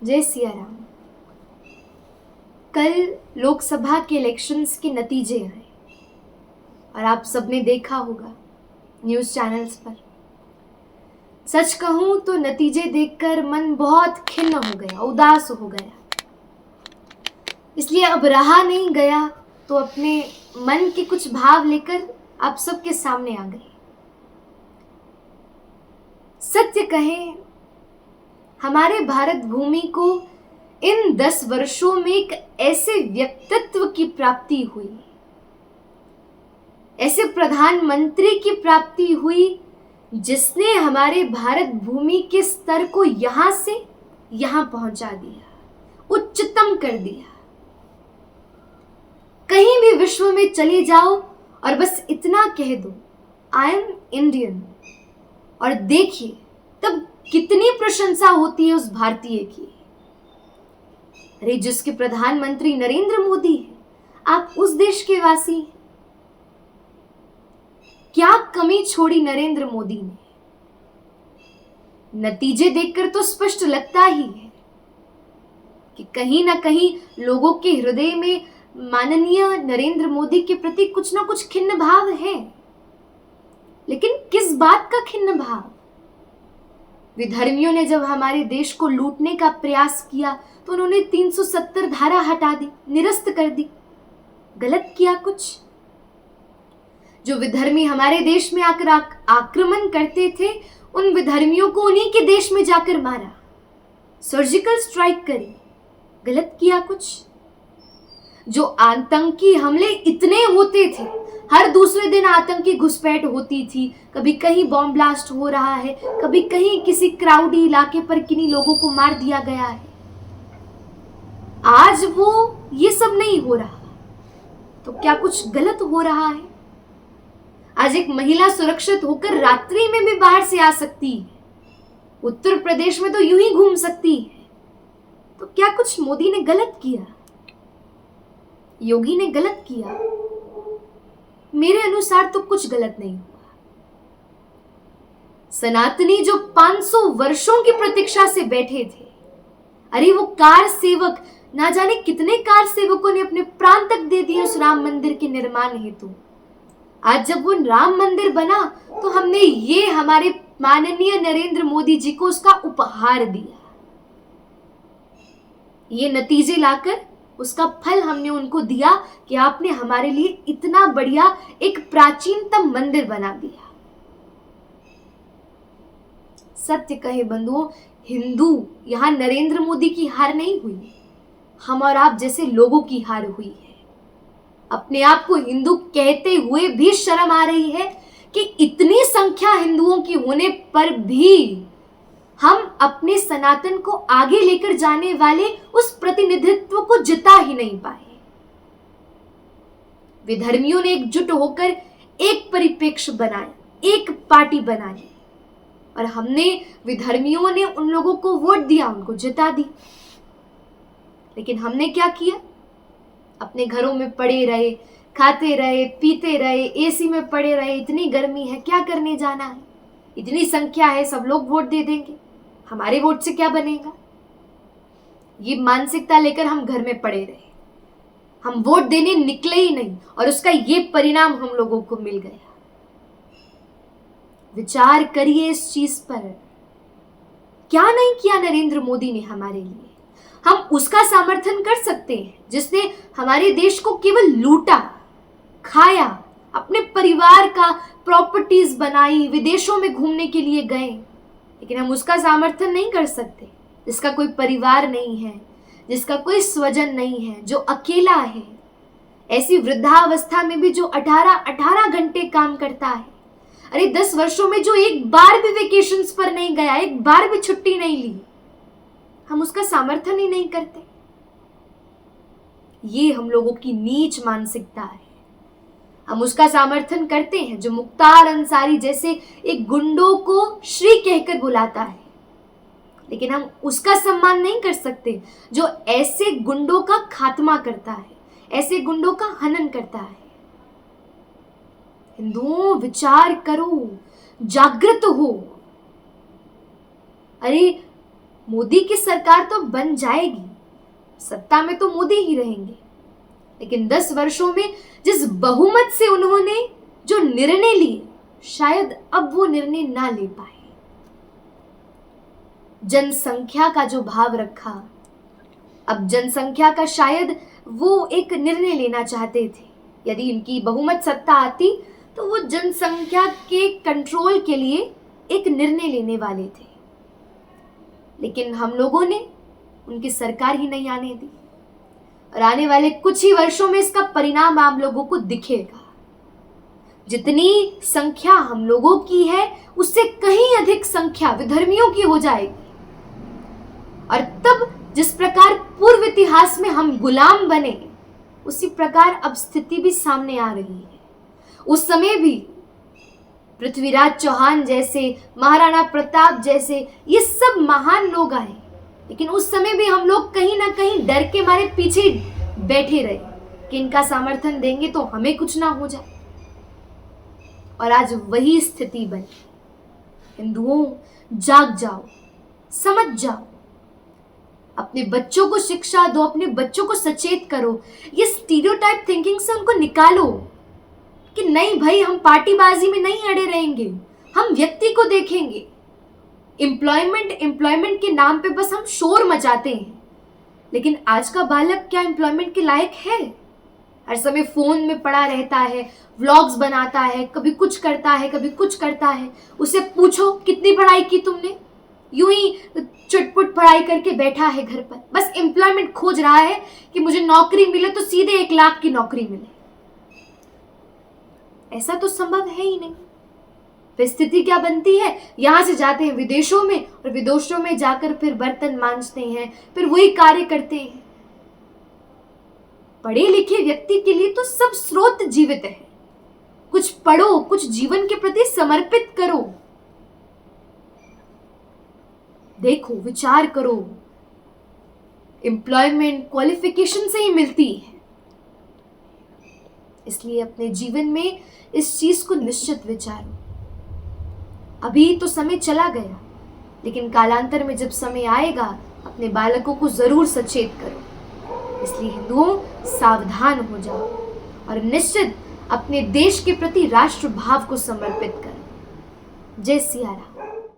जय सिया राम। कल लोकसभा के इलेक्शंस के नतीजे आए और आप सबने देखा होगा न्यूज़ चैनल्स पर। सच कहूं तो नतीजे देखकर मन बहुत खिन्न हो गया, उदास हो गया। इसलिए अब रहा नहीं गया तो अपने मन के कुछ भाव लेकर आप सबके सामने आ गए। सत्य कहें, हमारे भारत भूमि को इन 10 वर्षों में एक ऐसे व्यक्तित्व की प्राप्ति हुई, ऐसे प्रधानमंत्री की प्राप्ति हुई जिसने हमारे भारत भूमि के स्तर को यहां से यहां पहुंचा दिया, उच्चतम कर दिया। कहीं भी विश्व में चले जाओ और बस इतना कह दो, आई एम इंडियन, और देखिए तब कितनी प्रशंसा होती है उस भारतीय की। अरे जिसके प्रधानमंत्री नरेंद्र मोदी है, आप उस देश के वासी हैं। क्या कमी छोड़ी नरेंद्र मोदी ने? नतीजे देखकर तो स्पष्ट लगता ही है कि कहीं ना कहीं लोगों के हृदय में माननीय नरेंद्र मोदी के प्रति कुछ ना कुछ खिन्न भाव है। लेकिन किस बात का खिन्न भाव? विधर्मियों ने जब हमारे देश को लूटने का प्रयास किया तो उन्होंने 370 धारा हटा दी, निरस्त कर दी। गलत किया कुछ? जो विधर्मी हमारे देश में आकर आक्रमण करते थे, उन विधर्मियों को उन्हीं के देश में जाकर मारा, सर्जिकल स्ट्राइक करी। गलत किया कुछ? जो आतंकी हमले इतने होते थे, हर दूसरे दिन आतंकी घुसपैठ होती थी, कभी कहीं बॉम्ब ब्लास्ट हो रहा है, कभी कहीं किसी क्राउडी इलाके पर किन्हीं लोगों को मार दिया गया है। आज वो ये सब नहीं हो रहा, तो क्या कुछ गलत हो रहा है? आज एक महिला सुरक्षित होकर रात्रि में भी बाहर से आ सकती है, उत्तर प्रदेश में तो यूं ही घूम सकती है। तो क्या कुछ मोदी ने गलत किया? योगी ने गलत किया? मेरे अनुसार तो कुछ गलत नहीं हुआ। सनातनी जो 500 वर्षों की प्रतीक्षा से बैठे थे, अरे वो कार सेवक, ना जाने कितने कार सेवकों ने अपने प्राण तक दे दिए उस राम मंदिर के निर्माण हेतु। आज जब वो राम मंदिर बना तो हमने ये हमारे माननीय नरेंद्र मोदी जी को उसका उपहार दिया। ये नतीजे लाकर उसका फल हमने उनको दिया कि आपने हमारे लिए इतना बढ़िया एक प्राचीनतम मंदिर बना दिया। सत्य कहे बंधुओं, हिंदू यहां नरेंद्र मोदी की हार नहीं हुई, हम और आप जैसे लोगों की हार हुई है। अपने आप को हिंदू कहते हुए भी शर्म आ रही है कि इतनी संख्या हिंदुओं की होने पर भी हम अपने सनातन को आगे लेकर जाने वाले उस प्रतिनिधित्व को जिता ही नहीं पाए। विधर्मियों ने एकजुट होकर एक परिप्रेक्ष्य बनाया, एक पार्टी बना ली, और हमने विधर्मियों ने उन लोगों को वोट दिया, उनको जिता दी। लेकिन हमने क्या किया? अपने घरों में पड़े रहे, खाते रहे, पीते रहे, एसी में पड़े रहे। इतनी गर्मी है, क्या करने जाना है? इतनी संख्या है, सब लोग वोट दे देंगे, हमारे वोट से क्या बनेगा? ये मानसिकता लेकर हम घर में पड़े रहे, हम वोट देने निकले ही नहीं, और उसका ये परिणाम हम लोगों को मिल गया। विचार करिए इस चीज पर। क्या नहीं किया नरेंद्र मोदी ने हमारे लिए? हम उसका समर्थन कर सकते हैं जिसने हमारे देश को केवल लूटा, खाया, अपने परिवार का प्रॉपर्टीज बनाई, विदेशों में घूमने के लिए गए। लेकिन हम उसका समर्थन नहीं कर सकते जिसका कोई परिवार नहीं है, जिसका कोई स्वजन नहीं है, जो अकेला है, ऐसी वृद्धावस्था में भी जो 18 घंटे काम करता है। अरे 10 वर्षों में जो एक बार भी वेकेशंस पर नहीं गया, एक बार भी छुट्टी नहीं ली, हम उसका समर्थन ही नहीं करते। ये हम लोगों की नीच मानसिकता है। हम उसका समर्थन करते हैं जो मुख्तार अंसारी जैसे एक गुंडों को श्री कहकर बुलाता है, लेकिन हम उसका सम्मान नहीं कर सकते जो ऐसे गुंडों का खात्मा करता है, ऐसे गुंडों का हनन करता है। हिंदुओं, विचार करो, जागृत हो। अरे मोदी की सरकार तो बन जाएगी, सत्ता में तो मोदी ही रहेंगे, लेकिन 10 वर्षों में जिस बहुमत से उन्होंने जो निर्णय लिए, शायद अब वो निर्णय ना ले पाए। जनसंख्या का जो भाव रखा, अब जनसंख्या का शायद वो एक निर्णय लेना चाहते थे। यदि इनकी बहुमत सत्ता आती तो वो जनसंख्या के कंट्रोल के लिए एक निर्णय लेने वाले थे, लेकिन हम लोगों ने उनकी सरकार ही नहीं आने दी, और आने वाले कुछ ही वर्षों में इसका परिणाम आप लोगों को दिखेगा। जितनी संख्या हम लोगों की है उससे कहीं अधिक संख्या विधर्मियों की हो जाएगी, और तब जिस प्रकार पूर्व इतिहास में हम गुलाम बने, उसी प्रकार अब स्थिति भी सामने आ रही है। उस समय भी पृथ्वीराज चौहान जैसे, महाराणा प्रताप जैसे ये सब महान लोग आए, लेकिन उस समय भी हम लोग कहीं ना कहीं डर के मारे पीछे बैठे रहे कि इनका समर्थन देंगे तो हमें कुछ ना हो जाए। और आज वही स्थिति बनी। हिंदुओं, जाग जाओ, समझ जाओ, अपने बच्चों को शिक्षा दो, अपने बच्चों को सचेत करो। ये स्टीरियोटाइप थिंकिंग से उनको निकालो कि नहीं भाई, हम पार्टीबाजी में नहीं अड़े रहेंगे, हम व्यक्ति को देखेंगे। एम्प्लॉयमेंट के नाम पे बस हम शोर मचाते हैं, लेकिन आज का बालक क्या एम्प्लॉयमेंट के लायक है? हर समय फोन में पड़ा रहता है, व्लॉग्स बनाता है, कभी कुछ करता है, कभी कुछ करता है। उसे पूछो कितनी पढ़ाई की तुमने? यूं ही चुटपुट पढ़ाई करके बैठा है घर पर, बस एम्प्लॉयमेंट खोज रहा है कि मुझे नौकरी मिले तो सीधे 1 लाख की नौकरी मिले। ऐसा तो संभव है ही नहीं। फिर स्थिति क्या बनती है? यहां से जाते हैं विदेशों में, और विदेशों में जाकर फिर बर्तन मांजते हैं, फिर वही कार्य करते हैं। पढ़े लिखे व्यक्ति के लिए तो सब स्रोत जीवित है। कुछ पढ़ो, कुछ जीवन के प्रति समर्पित करो, देखो, विचार करो। एम्प्लॉयमेंट क्वालिफिकेशन से ही मिलती है, इसलिए अपने जीवन में इस चीज को निश्चित विचारो। अभी तो समय चला गया, लेकिन कालांतर में जब समय आएगा, अपने बालकों को जरूर सचेत करो। इसलिए हिंदुओं, सावधान हो जाओ और निश्चित अपने देश के प्रति राष्ट्र भाव को समर्पित करो। जय सिया राम।